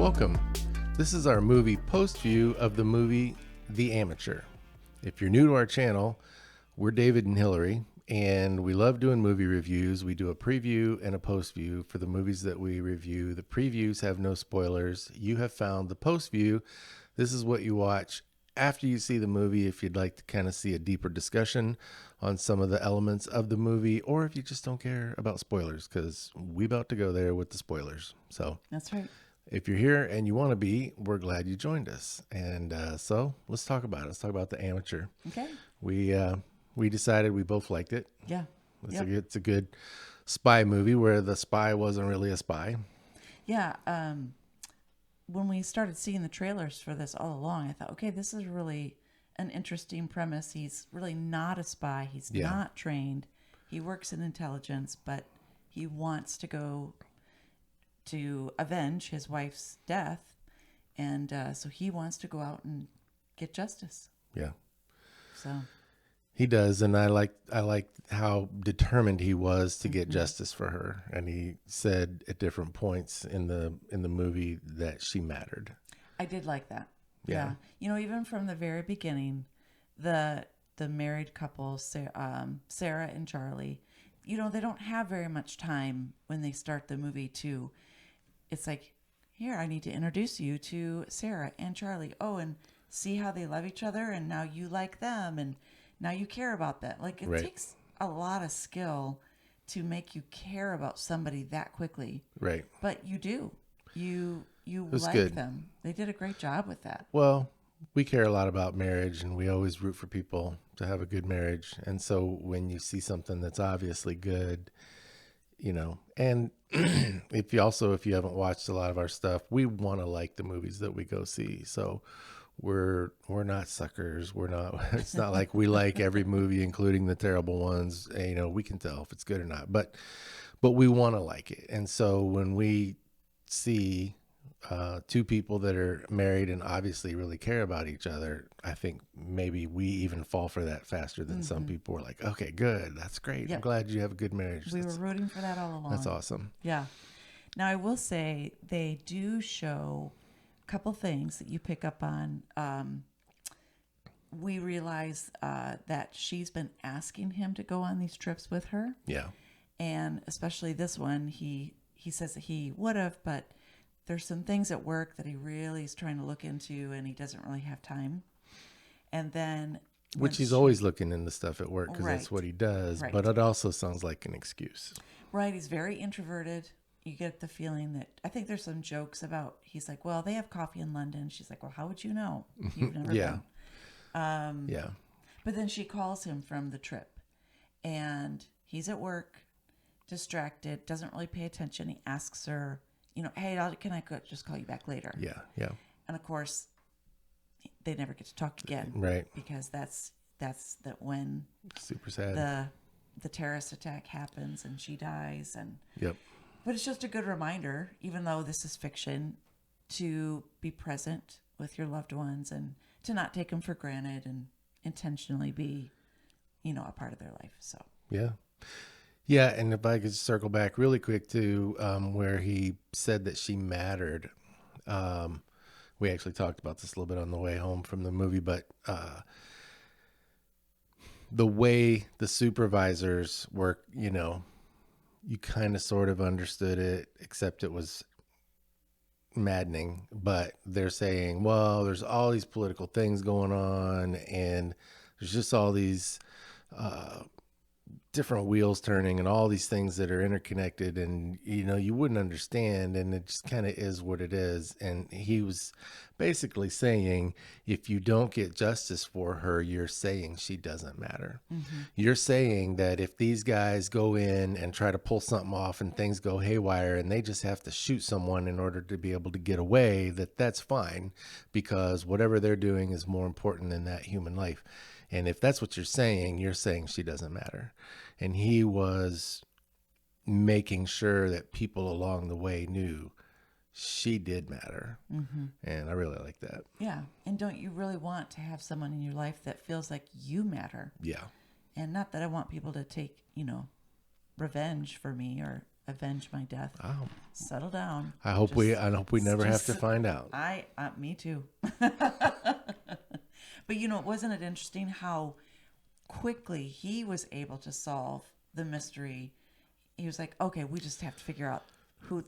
Welcome. This is our movie post view of the movie The Amateur. If you're new to our channel, we're David and Hillary, and we love doing movie reviews. We do a preview and a post view for the movies that we review. The previews have no spoilers. You have found the post view. This is what you watch after you see the movie if you'd like to kind of see a deeper discussion on some of the elements of the movie, or if you just don't care about spoilers, because we about to go there with the spoilers. So that's right. If you're here and you want to be, we're glad you joined us. And so let's talk about it. Let's talk about The Amateur. Okay. We decided we both liked it. Yeah. It's a good spy movie where the spy wasn't really a spy. Yeah. When we started seeing the trailers for this all along, I thought, okay, this is really an interesting premise. He's really not a spy. He's not trained. He works in intelligence, but he wants to go to avenge his wife's death. And so he wants to go out and get justice. Yeah. So he does, and I like how determined he was to get justice for her. And he said at different points in the movie that she mattered. I did like that. Yeah. You know, even from the very beginning, the married couple, Sarah and Charlie, you know, they don't have very much time when they start the movie to, it's like, here, I need to introduce you to Sarah and Charlie. Oh, and see how they love each other, and now you like them, and now you care about that. Like, it takes a lot of skill to make you care about somebody that quickly. Right. But you do. You like good. them. They did a great job with that. Well, we care a lot about marriage, and we always root for people to have a good marriage. And so when you see something that's obviously good, you know, and if you haven't watched a lot of our stuff, we want to like the movies that we go see. So we're not suckers. It's not like we like every movie, including the terrible ones. And, you know, we can tell if it's good or not, but we want to like it. And so when we see two people that are married and obviously really care about each other, I think maybe we even fall for that faster than some people. Are like, okay, good, that's great. Yep. I'm glad you have a good marriage. We were rooting for that all along. That's awesome. Yeah. Now I will say they do show a couple things that you pick up on. We realize that she's been asking him to go on these trips with her. Yeah. And especially this one, he says that he would have, but there's some things at work that he really is trying to look into, and he doesn't really have time. And then, which he's always looking into stuff at work because that's what he does. Right. But it also sounds like an excuse. Right. He's very introverted. You get the feeling that, I think there's some jokes about, he's like, well, they have coffee in London. She's like, well, how would you know? You've never been. Yeah. But then she calls him from the trip, and he's at work, distracted, doesn't really pay attention. He asks her, you know, hey, can I just call you back later? Yeah. And of course, they never get to talk again, right? Because that's when super sad the terrorist attack happens and she dies, and yep. But it's just a good reminder, even though this is fiction, to be present with your loved ones and to not take them for granted and intentionally be, you know, a part of their life. So yeah, and if I could circle back really quick to where he said that she mattered. We actually talked about this a little bit on the way home from the movie, but the way the supervisors work, you know, you kind of sort of understood it, except it was maddening. But they're saying, well, there's all these political things going on, and there's just all these different wheels turning and all these things that are interconnected, and you know, you wouldn't understand, and it just kind of is what it is. And he was basically saying, if you don't get justice for her, you're saying she doesn't matter. You're saying that if these guys go in and try to pull something off and things go haywire and they just have to shoot someone in order to be able to get away, that's fine, because whatever they're doing is more important than that human life. And if that's what you're saying she doesn't matter. And he was making sure that people along the way knew she did matter. And I really like that. Yeah. And don't you really want to have someone in your life that feels like you matter? Yeah. And not that I want people to take, you know, revenge for me or avenge my death. Oh, Settle down. I hope we never have to just- find out. Me too. But wasn't it interesting how quickly he was able to solve the mystery? He was like, okay, we just have to figure out who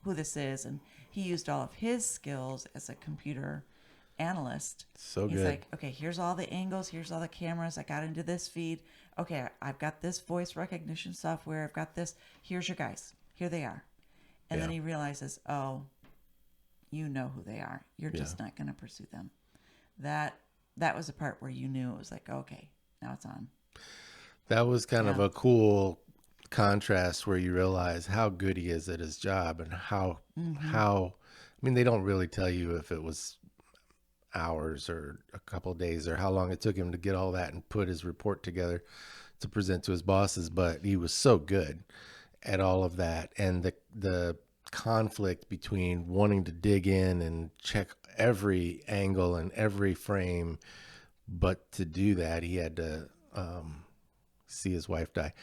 this is, and he used all of his skills as a computer analyst. So He's good. like, okay, here's all the angles, here's all the cameras. I got into this feed. Okay, I've got this voice recognition software. I've got this. Here's your guys. Here they are. And then Yeah. he realizes, oh, you know who they are. You're just not going to pursue them. That was the part where you knew it was like, okay, now it's on. That was kind of Yeah. a cool contrast where you realize how good he is at his job and how I mean, they don't really tell you if it was hours or a couple of days or how long it took him to get all that and put his report together to present to his bosses, but he was so good at all of that. And the conflict between wanting to dig in and check every angle and every frame, but to do that he had to see his wife die.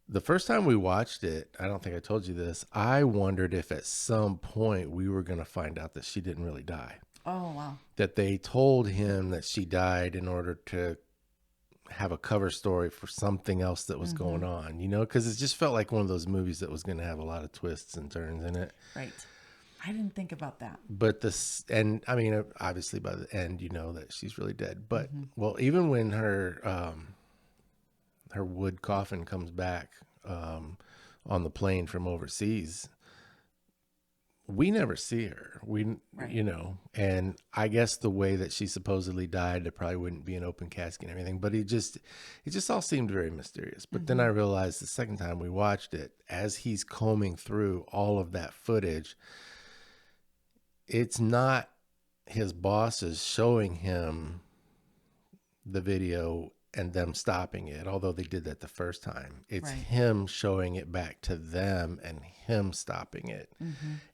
The first time we watched it, I don't think I told you this, I wondered if at some point we were going to find out that she didn't really die. Oh, wow. That they told him that she died in order to have a cover story for something else that was going on, because it just felt like one of those movies that was going to have a lot of twists and turns in it. Right. I didn't think about that. But and I mean, obviously by the end, you know that she's really dead. But well, even when her wood coffin comes back on the plane from overseas, we never see her. Right. And I guess the way that she supposedly died, there probably wouldn't be an open casket and everything, but it just all seemed very mysterious. But then I realized the second time we watched it, as he's combing through all of that footage, it's not his bosses showing him the video and them stopping it, although they did that the first time. It's Right. him showing it back to them and him stopping it,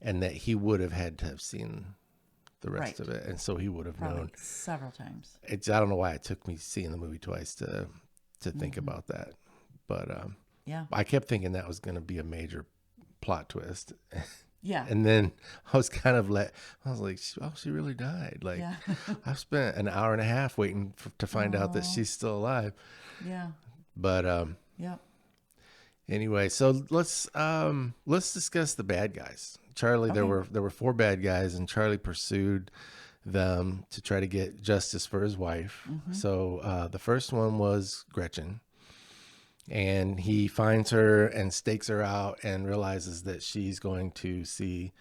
and that he would have had to have seen the rest Right. of it, and so he would have Probably known. several times. I don't know why it took me seeing the movie twice to think about that, but Yeah. I kept thinking that was going to be a major plot twist. Yeah. And then I was kind of I was like, oh, she really died. Like, Yeah. I've spent an hour and a half waiting to find out that she's still alive. Yeah. But Yeah. anyway, so let's discuss the bad guys. Charlie, there Okay. were 4 bad guys, and Charlie pursued them to try to get justice for his wife. So the first one was Gretchen. And he finds her and stakes her out and realizes that she's going to see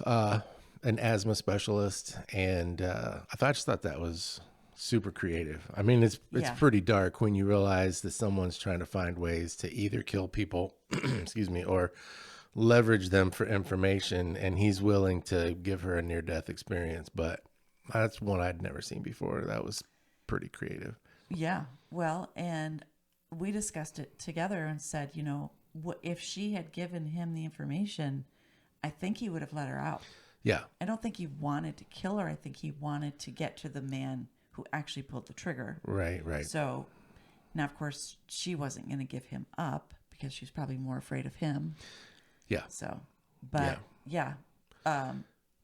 an asthma specialist. And I just thought that was super creative. I mean, it's Yeah. pretty dark when you realize that someone's trying to find ways to either kill people, excuse me, or leverage them for information. And he's willing to give her a near-death experience. But that's one I'd never seen before. That was pretty creative. Yeah. Well, and we discussed it together and said, what if she had given him the information, I think he would have let her out. Yeah. I don't think he wanted to kill her. I think he wanted to get to the man who actually pulled the trigger. Right. So now, of course, she wasn't going to give him up because she's probably more afraid of him. Yeah. So, but yeah. But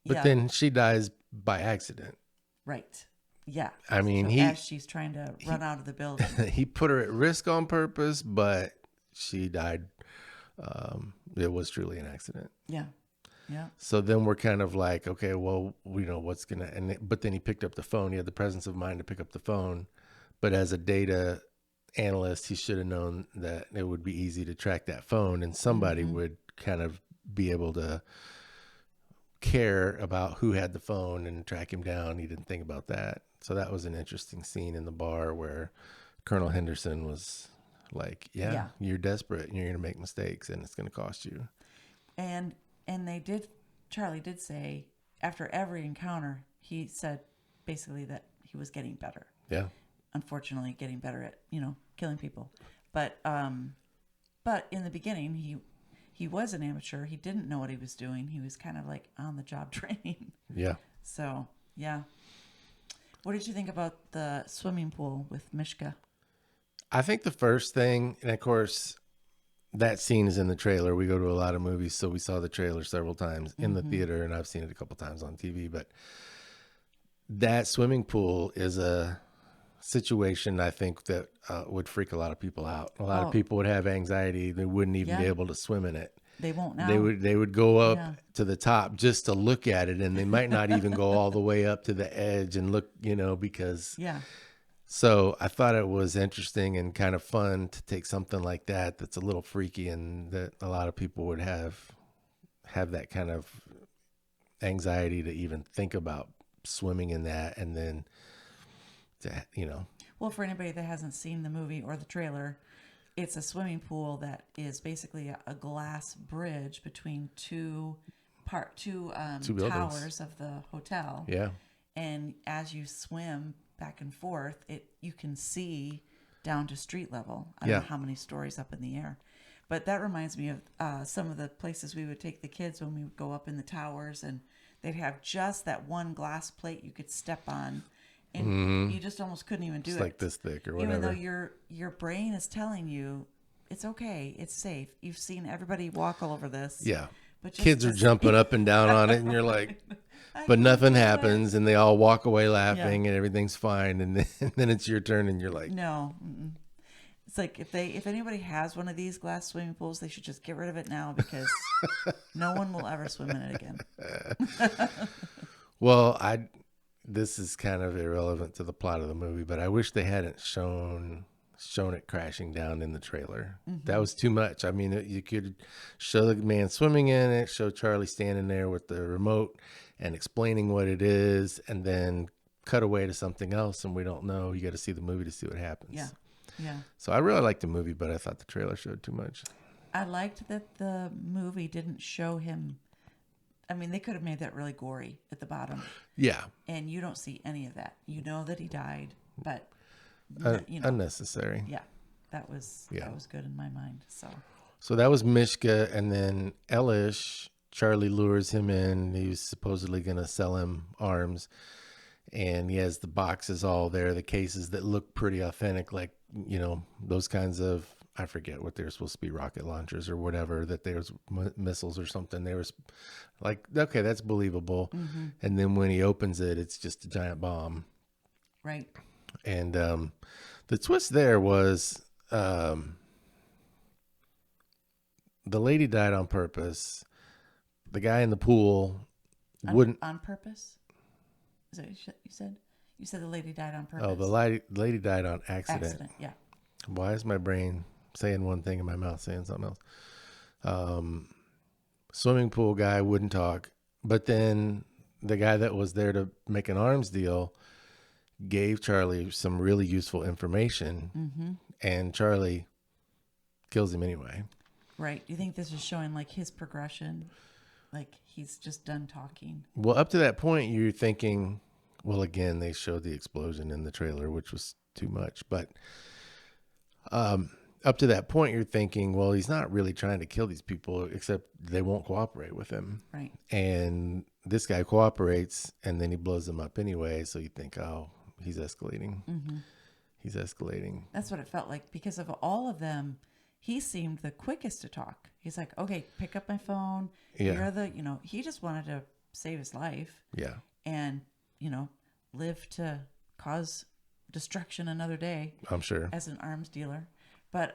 yeah, then she dies by accident. right. Yeah. I mean, So as she's trying to run out of the building. he put her at risk on purpose, but she died. It was truly an accident. Yeah. Yeah. So then we're kind of like, okay, well, we know what's gonna. But then he picked up the phone. He had the presence of mind to pick up the phone. But as a data analyst, he should have known that it would be easy to track that phone, and somebody would kind of be able to care about who had the phone and track him down. He didn't think about that. So that was an interesting scene in the bar where Colonel Henderson was like, yeah. You're desperate and you're going to make mistakes and it's going to cost you. And Charlie did say after every encounter, he said basically that he was getting better. Yeah. Unfortunately, getting better at, killing people. But in the beginning, he was an amateur. He didn't know what he was doing. He was kind of like on the job training. Yeah. So, yeah. What did you think about the swimming pool with Mishka? I think the first thing, and of course, that scene is in the trailer. We go to a lot of movies, so we saw the trailer several times in the Mm-hmm. theater, and I've seen it a couple times on TV. But that swimming pool is a situation I think that would freak a lot of people out. A lot of Oh, people would have anxiety. They wouldn't even be yeah. able to swim in it. They won't They now. would they would go up Yeah. to the top just to look at it, and they might not even go all the way up to the edge and look, because. Yeah. So I thought it was interesting and kind of fun to take something like that that's a little freaky, and that a lot of people would have that kind of anxiety to even think about swimming in that, and then to. Well, for anybody that hasn't seen the movie or the trailer, it's a swimming pool that is basically a glass bridge between two Two buildings. towers of the hotel. Yeah. And as you swim back and forth, you can see down to street level. I don't Yeah. know how many stories up in the air. But that reminds me of some of the places we would take the kids when we would go up in the towers, and they'd have just that one glass plate you could step on, and you just almost couldn't even do It's it. like this thick or Even whatever. though your brain is telling you it's okay, it's safe. You've seen everybody walk all over this. Yeah. But Kids are jumping up and down on it, and you're like, but nothing happens, and they all walk away laughing, and everything's fine, and then it's your turn, and you're like, No. Mm-mm. It's like if anybody has one of these glass swimming pools, they should just get rid of it now, because no one will ever swim in it again. well, this is kind of irrelevant to the plot of the movie, but I wish they hadn't shown it crashing down in the trailer. That was too much. I mean, you could show the man swimming in it, show Charlie standing there with the remote and explaining what it is, and then cut away to something else, and we don't know. You got to see the movie to see what happens. Yeah. Yeah. So I really liked the movie, but I thought the trailer showed too much. I liked that the movie didn't show him. I mean, they could have made that really gory at the bottom, Yeah. and you don't see any of that. You know that he died, but Unnecessary. yeah, that was good in my mind. So that was Mishka, and then Elish, Charlie lures him in. He was supposedly going to sell him arms, and he has the boxes all there, the cases that look pretty authentic, like, those kinds of, I forget what they're supposed to be, rocket launchers or whatever, that there's missiles or something. They were like, okay, that's believable. And then when he opens it, it's just a giant bomb. Right. And the twist there was the lady died on purpose. The guy in the pool wouldn't. On purpose? Is that what you said? You said the lady died on purpose. Oh, the lady died on accident. Accident, yeah. Why is my brain saying one thing and my mouth saying something else? Swimming pool guy wouldn't talk, but then the guy that was there to make an arms deal gave Charlie some really useful information, and Charlie kills him anyway. Right. Do you think this is showing like his progression? Like he's just done talking? Well, up to that point, you're thinking, well, again, they showed the explosion in the trailer, which was too much. But up to that point, you're thinking, well, he's not really trying to kill these people, except they won't cooperate with him. Right. And this guy cooperates, and then he blows them up anyway. So you think, oh, he's escalating. He's escalating. That's what it felt like, because of all of them, he seemed the quickest to talk. He's like, okay, pick up my phone. Yeah. Here are he just wanted to save his life Yeah. and, live to cause destruction another day I'm sure. as an arms dealer. But,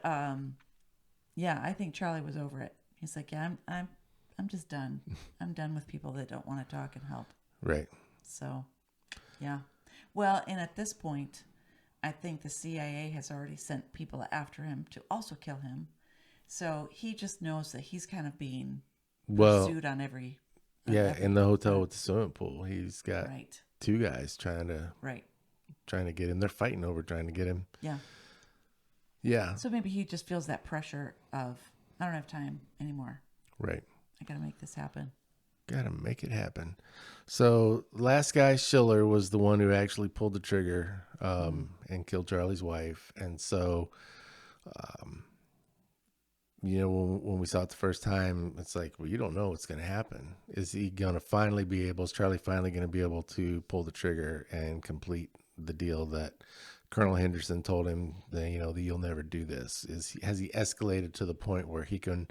yeah, I think Charlie was over it. He's like, yeah, I'm just done. I'm done with people that don't want to talk and help. Right. So, yeah. Well, and at this point, I think the CIA has already sent people after him to also kill him. So he just knows that he's kind of being pursued on every. In the hotel with the swimming pool, he's got Right. two guys trying to get him. They're fighting over trying to get him. Yeah. Yeah. So maybe he just feels that pressure of, I don't have time anymore. Right. I got to make this happen. Gotta make it happen. So last guy, Schiller, was the one who actually pulled the trigger and killed Charlie's wife. And so, when we saw it the first time, it's like, well, you don't know what's going to happen. Is he going to finally be able, is Charlie finally going to be able to pull the trigger and complete the deal that Colonel Henderson told him that, that you'll never do this. Has he escalated to the point where he can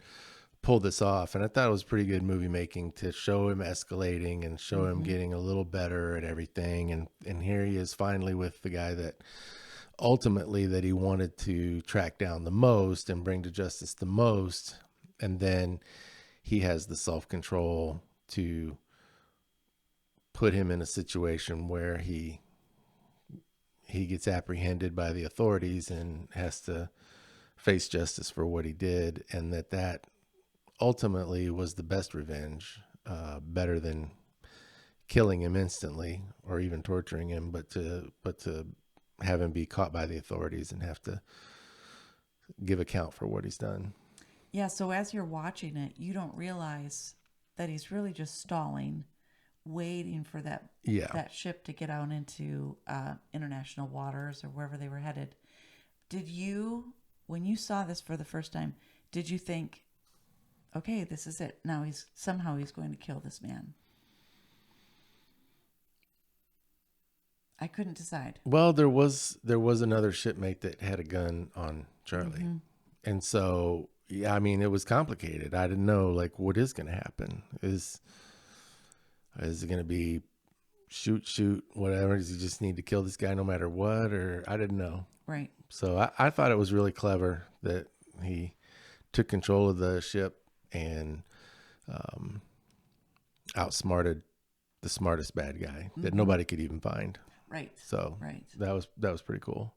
pull this off? And I thought it was pretty good movie making to show him escalating and show him getting a little better at everything. And here he is finally with the guy that ultimately that he wanted to track down the most and bring to justice the most. And then he has the self-control to put him in a situation where he gets apprehended by the authorities and has to face justice for what he did, and that ultimately was the best revenge, better than killing him instantly or even torturing him, but to have him be caught by the authorities and have to give account for what he's done. Yeah, so as you're watching it, you don't realize that he's really just stalling, waiting for that ship to get out into international waters or wherever they were headed. Did you, when you saw this for the first time, did you think, okay, this is it. Now he's going to kill this man? I couldn't decide. Well, there was another shipmate that had a gun on Charlie. And so, yeah, I mean, it was complicated. I didn't know, like, what is going to happen. Is it going to be shoot, whatever? Does he just need to kill this guy no matter what? Or I didn't know. Right. So I thought it was really clever that he took control of the ship and outsmarted the smartest bad guy that nobody could even find. Right. So right. that was pretty cool.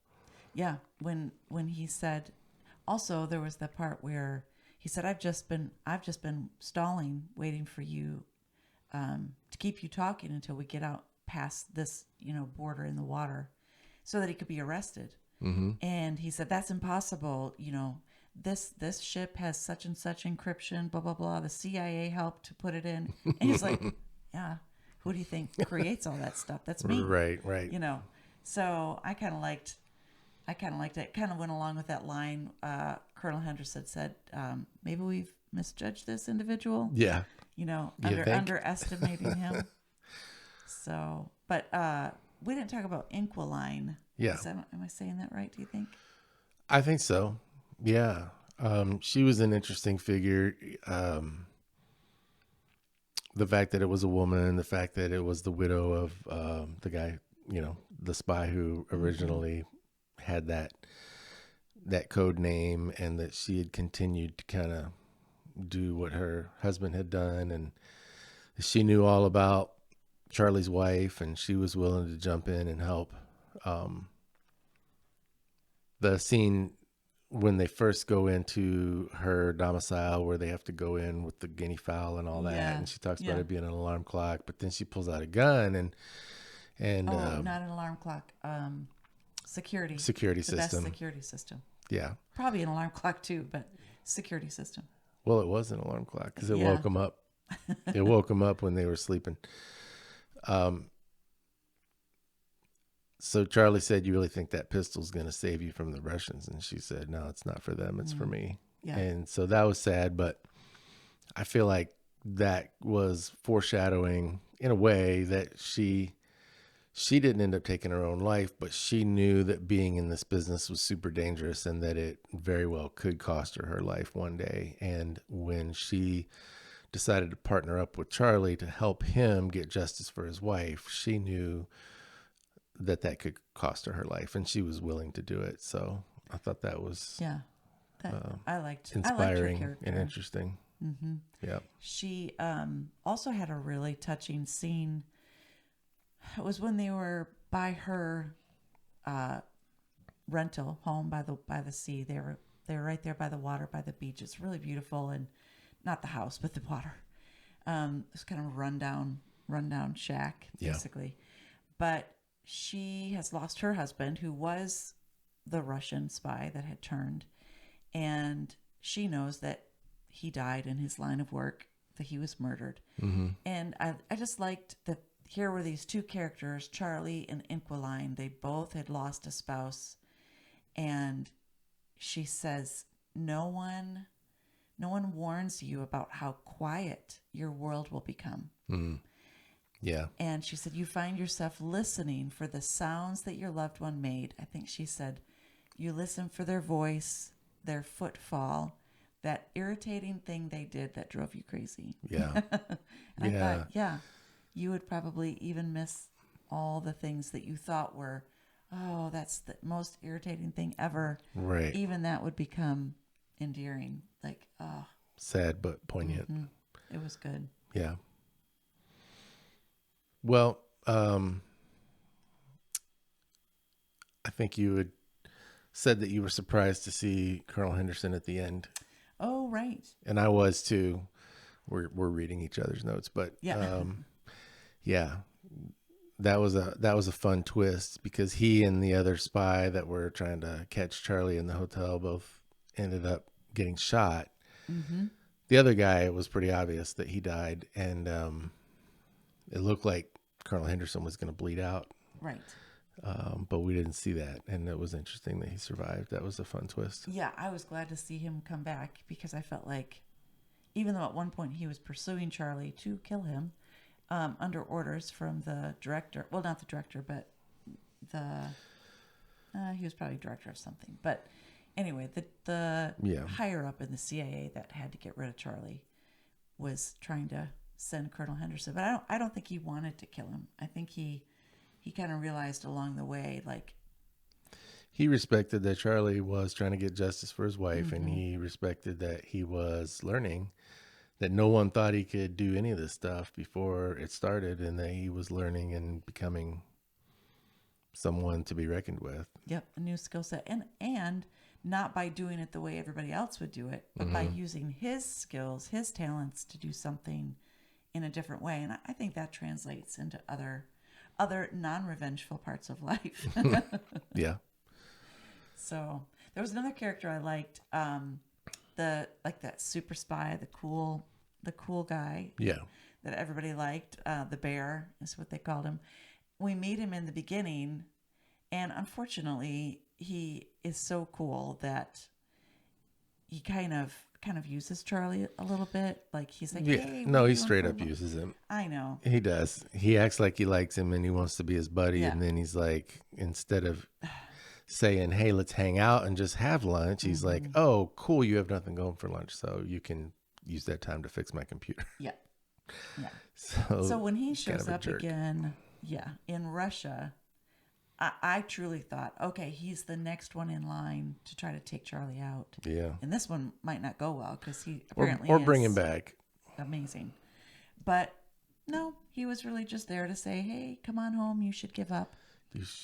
Yeah. When he said, also there was the part where he said, I've just been stalling, waiting for you, to keep you talking until we get out past this, border in the water so that he could be arrested. And he said, that's impossible. This ship has such and such encryption, blah, blah, blah. The CIA helped to put it in. And he's like, yeah, who do you think creates all that stuff? That's me. Right. So I kind of liked it. Kind of went along with that line. Colonel Henderson said, maybe we've misjudged this individual. Yeah. Underestimating him. So, but we didn't talk about Inquiline. Yeah. Am I saying that right, do you think? I think so. Yeah. She was an interesting figure. The fact that it was a woman, the fact that it was the widow of the guy, the spy who originally had that code name, and that she had continued to kind of do what her husband had done, and she knew all about Charlie's wife, and she was willing to jump in and help. The scene when they first go into her domicile, where they have to go in with the guinea fowl and all that, and she talks about it being an alarm clock, but then she pulls out a gun and not an alarm clock, security system. Best security system. Yeah, probably an alarm clock too, but security system. Well, it was an alarm clock because it woke them up. It woke them up when they were sleeping. So Charlie said, "You really think that pistol's going to save you from the Russians?" And she said, "No, it's not for them. It's for me." Yeah. And so that was sad, but I feel like that was foreshadowing in a way that she didn't end up taking her own life, but she knew that being in this business was super dangerous and that it very well could cost her life one day. And when she decided to partner up with Charlie to help him get justice for his wife, she knew that could cost her life, and she was willing to do it. So I thought that was I liked inspiring her and interesting. Yeah. She also had a really touching scene. It was when they were by her rental home by the sea. They were right there by the water, by the beach. It's really beautiful, and not the house, but the water. It's kind of a rundown shack, basically. But she has lost her husband, who was the Russian spy that had turned, and she knows that he died in his line of work, that he was murdered. And I just liked that here were these two characters, Charlie and Inquiline. They both had lost a spouse, and she says, no one warns you about how quiet your world will become. Yeah. And she said, you find yourself listening for the sounds that your loved one made. I think she said, you listen for their voice, their footfall, that irritating thing they did that drove you crazy. Yeah. And I Yeah. thought, yeah, you would probably even miss all the things that you thought were, oh, that's the most irritating thing ever. Right. Even that would become endearing. Like, oh, Sad but poignant. it was good. Yeah. Well, I think you had said that you were surprised to see Colonel Henderson at the end, Oh, right. and I was too. We're reading each other's notes, but Yeah. yeah, that was a fun twist because he and the other spy that were trying to catch Charlie in the hotel both ended up getting shot. Mm-hmm. The other guy, it was pretty obvious that he died, and it looked like Colonel Henderson was going to bleed out. Right. But we didn't see that, and it was interesting that he survived. That was a fun twist. Yeah, I was glad to see him come back because I felt like, even though at one point he was pursuing Charlie to kill him, under orders from the director. Well, not the director, but he was probably director of something. But anyway, the Yeah. higher up in the CIA that had to get rid of Charlie was trying to send Colonel Henderson. But I don't think he wanted to kill him. I think he kind of realized along the way, like, He respected that Charlie was trying to get justice for his wife, and he respected that he was learning that no one thought he could do any of this stuff before it started, and that he was learning and becoming someone to be reckoned with. yep, a new skill set, and not by doing it the way everybody else would do it, but by using his skills, his talents to do something in a different way. And I think that translates into other non-revengeful parts of life. Yeah. So there was another character I liked, that super spy, the cool guy Yeah. that everybody liked. The bear is what they called him. We meet him in the beginning, and unfortunately, he is so cool that he kind of uses Charlie a little bit. Like, he's like, Yeah. hey, No, what are he you doing straight for up uses him. I know. He does. He acts like he likes him and he wants to be his buddy. Yeah. And then he's like, instead of saying, hey, let's hang out and just have lunch, he's like, oh, cool, you have nothing going for lunch, so you can use that time to fix my computer. Yeah, yeah. So, So when he he's kind shows of a up jerk. again, yeah, in Russia, I truly thought, okay, he's the next one in line to try to take Charlie out. Yeah. And this one might not go well because he Or, apparently or bring is him back. amazing. But no, he was really just there to say, hey, come on home. You should give up.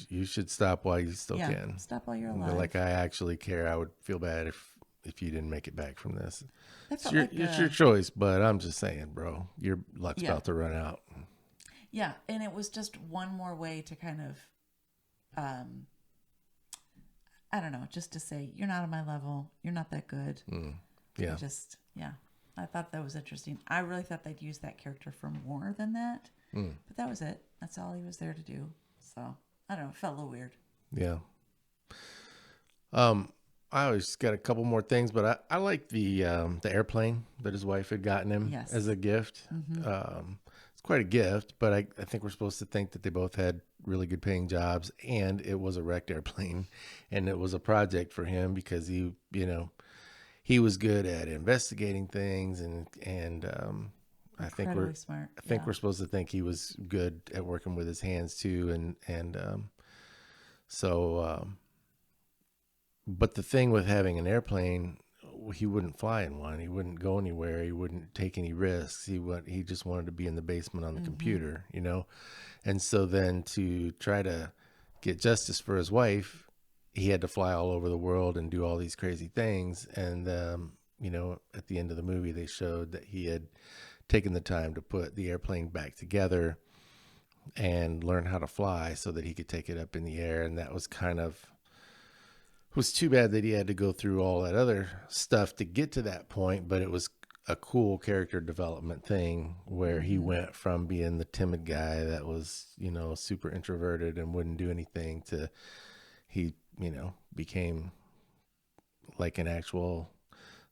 You should stop while you still Yeah, can. stop while you're And alive. they're like, I actually care. I would feel bad if you didn't make it back from this. That It's felt your, like it's your choice, but I'm just saying, bro, your luck's Yeah. about to run out. yeah, and it was just one more way to kind of, I don't know, just to say, you're not on my level. You're not that good. Yeah. Yeah, I thought that was interesting. I really thought they'd use that character for more than that, but that was it. That's all he was there to do. So I don't know. It felt a little weird. Yeah. I always got a couple more things, but I like the airplane that his wife had gotten him Yes. as a gift. It's quite a gift, but I think we're supposed to think that they both had really good paying jobs, and it was a wrecked airplane, and it was a project for him because he was good at investigating things, and I think Incredibly smart. we're supposed to think he was good at working with his hands too, but the thing with having an airplane, he wouldn't fly in one. He wouldn't go anywhere. He wouldn't take any risks. He just wanted to be in the basement on the computer, And so then to try to get justice for his wife, he had to fly all over the world and do all these crazy things. And at the end of the movie, they showed that he had taken the time to put the airplane back together and learn how to fly so that he could take it up in the air. And that was was too bad that he had to go through all that other stuff to get to that point, but it was a cool character development thing where he went from being the timid guy that was, super introverted and wouldn't do anything to he, became like an actual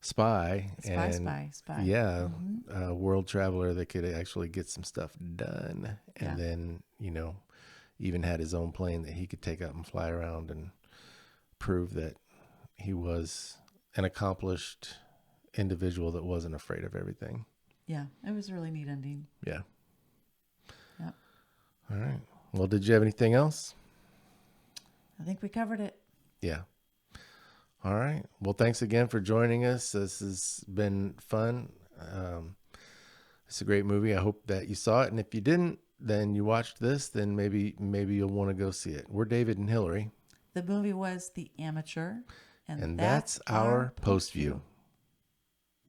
spy, and Spy. yeah, a world traveler that could actually get some stuff done, and Yeah. then even had his own plane that he could take out and fly around and prove that he was an accomplished individual that wasn't afraid of everything. Yeah, it was a really neat ending. Yeah. Yep. All right. Well, did you have anything else? I think we covered it. Yeah. All right. Well, thanks again for joining us. This has been fun. It's a great movie. I hope that you saw it, and if you didn't, then you watched this, then maybe you'll want to go see it. We're David and Hillary, The movie was The Amateur, and that's that's our post view.